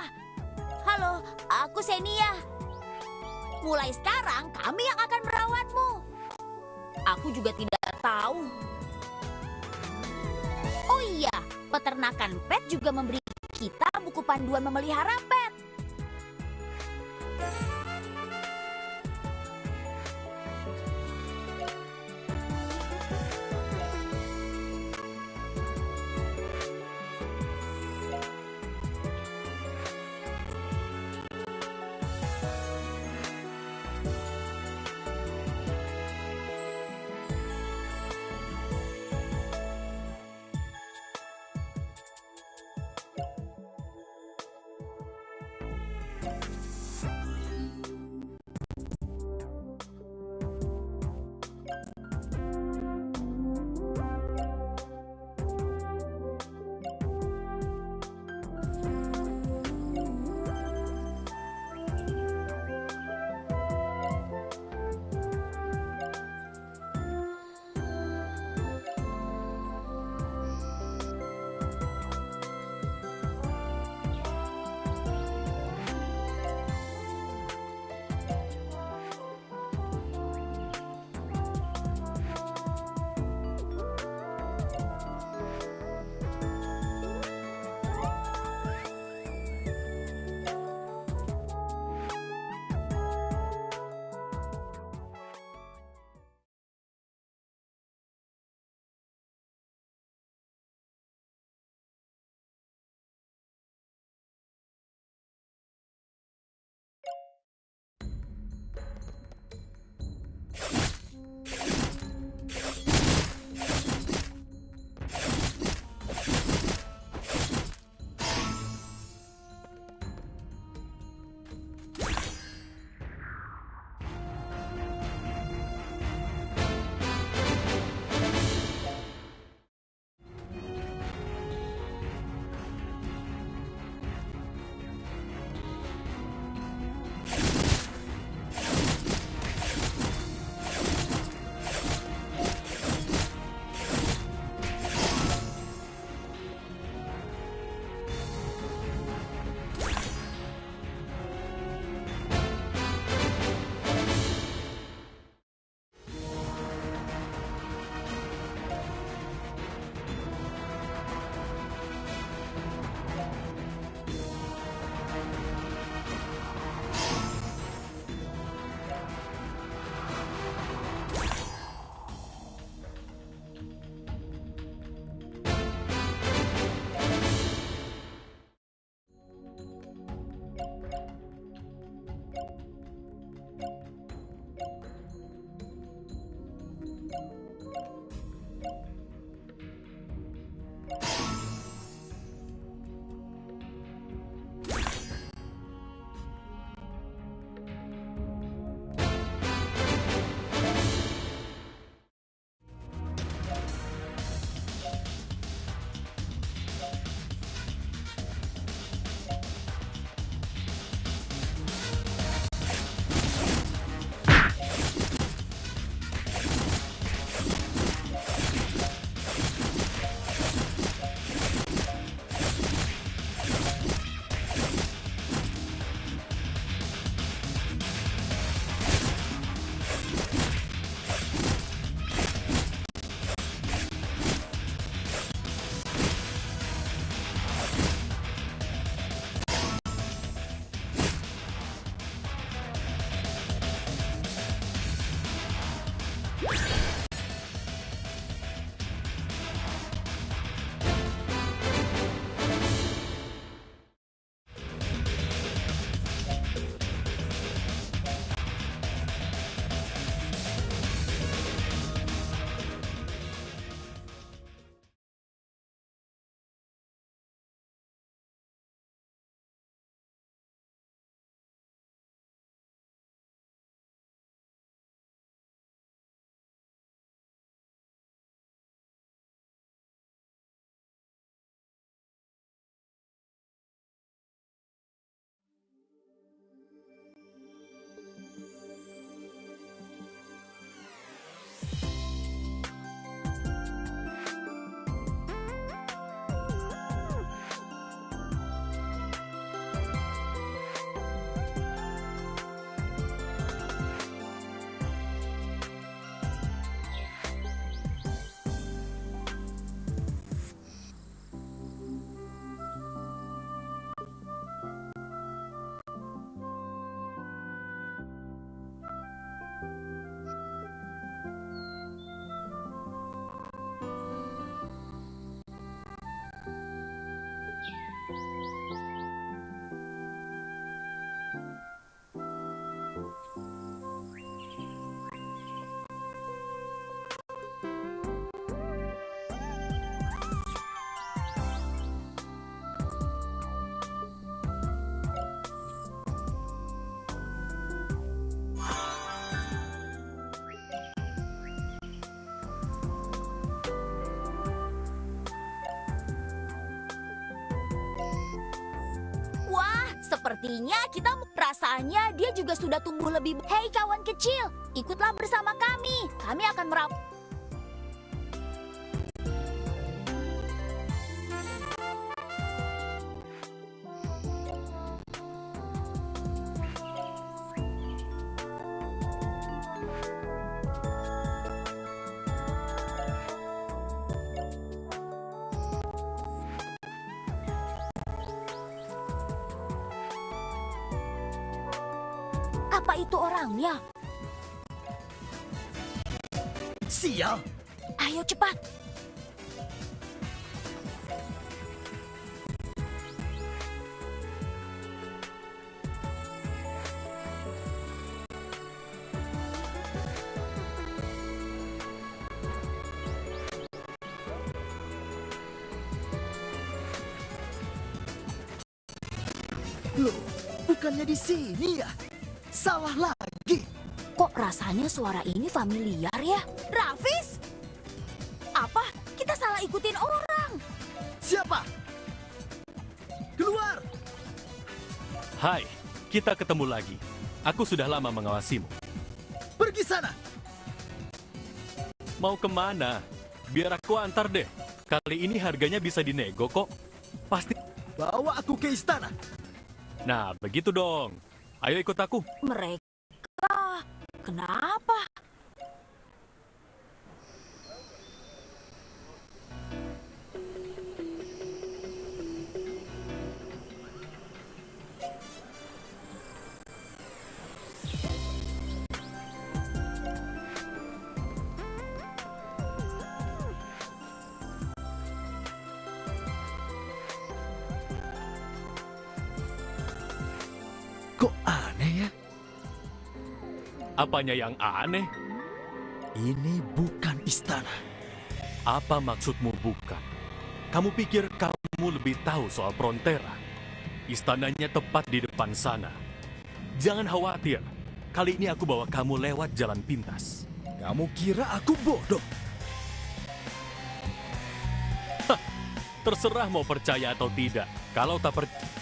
Halo, aku Xenia. Mulai sekarang kami yang akan merawatmu. Aku juga tidak tahu. Oh iya, peternakan pet juga memberi kita buku panduan memelihara pet. Sepertinya rasanya dia juga sudah tumbuh lebih. Hei kawan kecil, ikutlah bersama kami. Kami akan merawat. Apa itu orangnya? Sial! Ayo cepat. Loh, bukannya di sini ya? Salah lagi. Kok rasanya suara ini familiar ya? Rafis? Apa? Kita salah ikutin orang. Siapa? Keluar! Hai, kita ketemu lagi. Aku sudah lama mengawasimu. Pergi sana! Mau kemana? Biar aku antar deh. Kali ini harganya bisa dinego kok. Pasti. Bawa aku ke istana. Nah, begitu dong. Ayo ikut aku. Mereka? Kenapa? Kok aneh ya? Apanya yang aneh? Ini bukan istana. Apa maksudmu bukan? Kamu pikir kamu lebih tahu soal Prontera? Istananya tepat di depan sana. Jangan khawatir. Kali ini aku bawa kamu lewat jalan pintas. Kamu kira aku bodoh? Hah, terserah mau percaya atau tidak. Kalau tak percaya...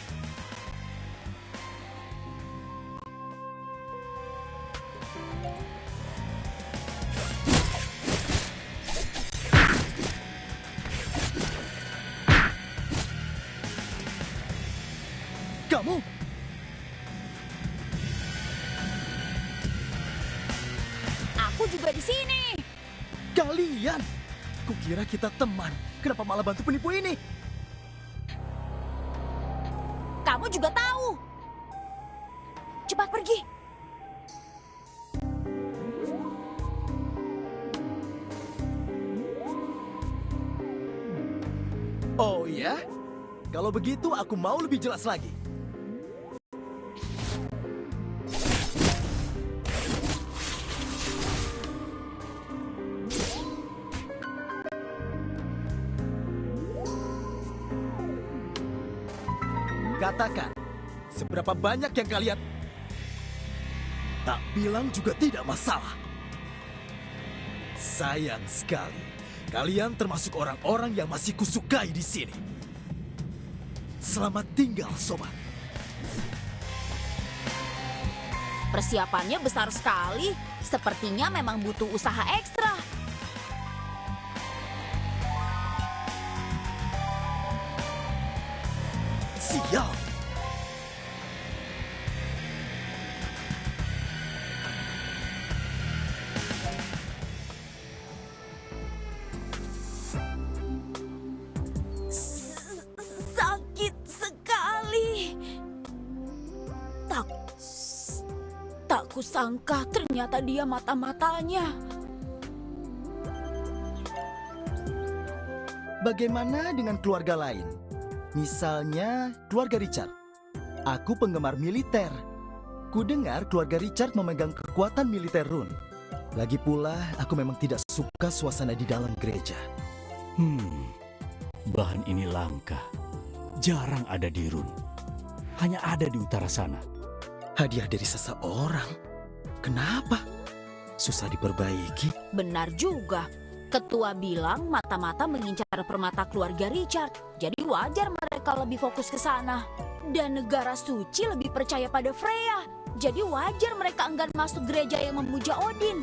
Kamu? Aku juga di sini. Kalian? Kukira kita teman. Kenapa malah bantu penipu ini? Kamu juga tahu. Cepat pergi. Oh ya? Kalau begitu aku mau lebih jelas lagi. Katakan, seberapa banyak yang kalian... Tak bilang juga tidak masalah. Sayang sekali, kalian termasuk orang-orang yang masih kusukai di sini. Selamat tinggal, sobat. Persiapannya besar sekali. Sepertinya memang butuh usaha ekstra. Sial! Sakit sekali. Tak kusangka ternyata dia mata-matanya. Bagaimana dengan keluarga lain? Misalnya keluarga Richard. Aku penggemar militer. Kudengar keluarga Richard memegang kekuatan militer Rune. Lagi pula, aku memang tidak suka suasana di dalam gereja. Bahan ini langka. Jarang ada di Rune. Hanya ada di utara sana. Hadiah dari seseorang. Kenapa? Susah diperbaiki. Benar juga. Ketua bilang mata-mata mengincar permata keluarga Richard. Jadi wajar mereka lebih fokus ke sana. Dan negara suci lebih percaya pada Freya. Jadi wajar mereka enggan masuk gereja yang memuja Odin.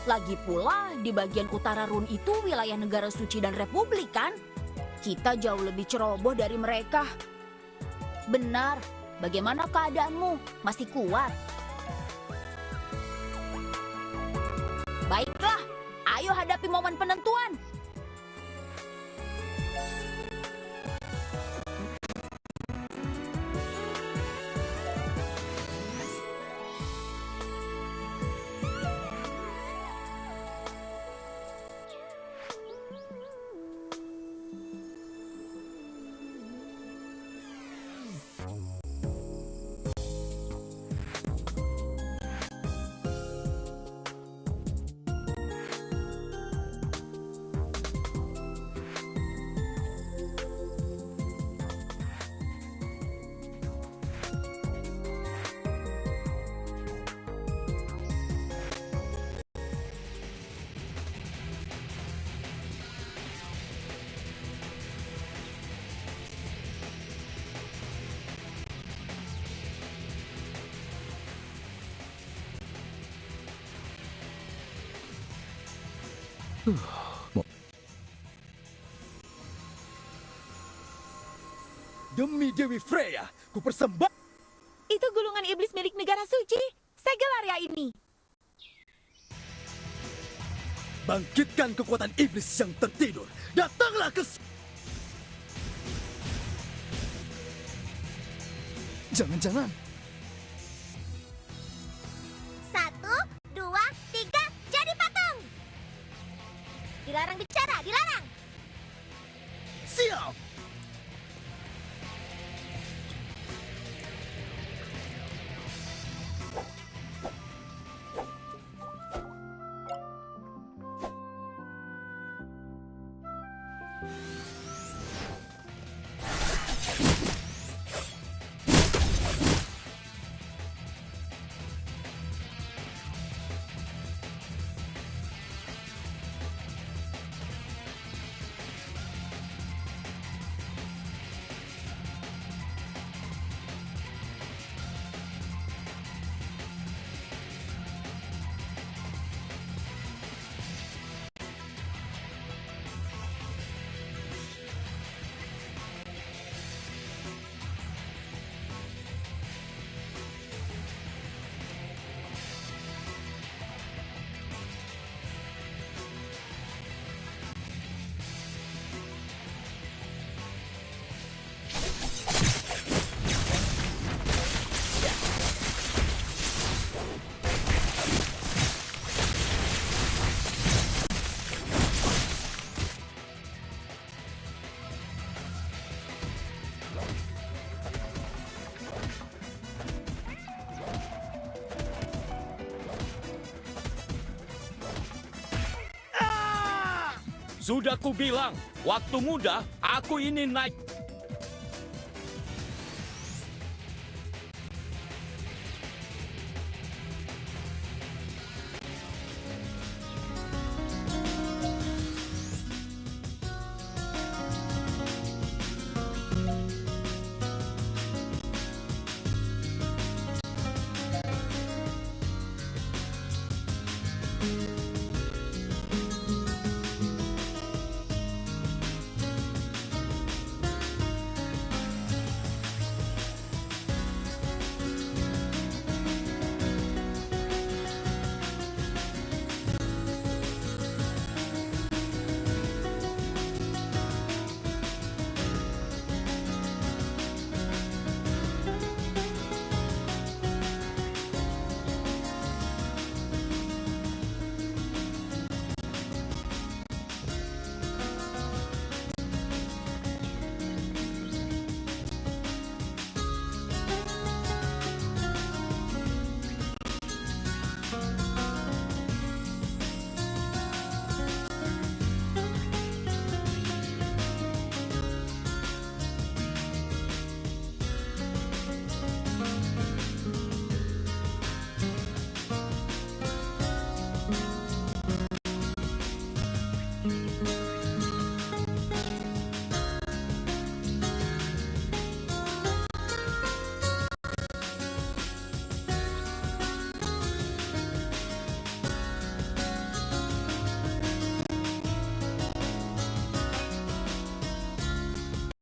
Lagi pula, di bagian utara Run itu wilayah negara suci dan republik kan? Kita jauh lebih ceroboh dari mereka. Benar. Bagaimana keadaanmu? Masih kuat? Baiklah, ayo hadapi momen penentuan. Demi Dewi Freya, ku persembahkan. Itu gulungan iblis milik negara suci. Segel area ini. Bangkitkan kekuatan iblis yang tertidur. Datanglah ke... Jangan-jangan. 1, 2, 3, jadi patung. Dilarang bicara, dilarang. Siap. Sudah kubilang, waktu muda aku ini naik. Thank you.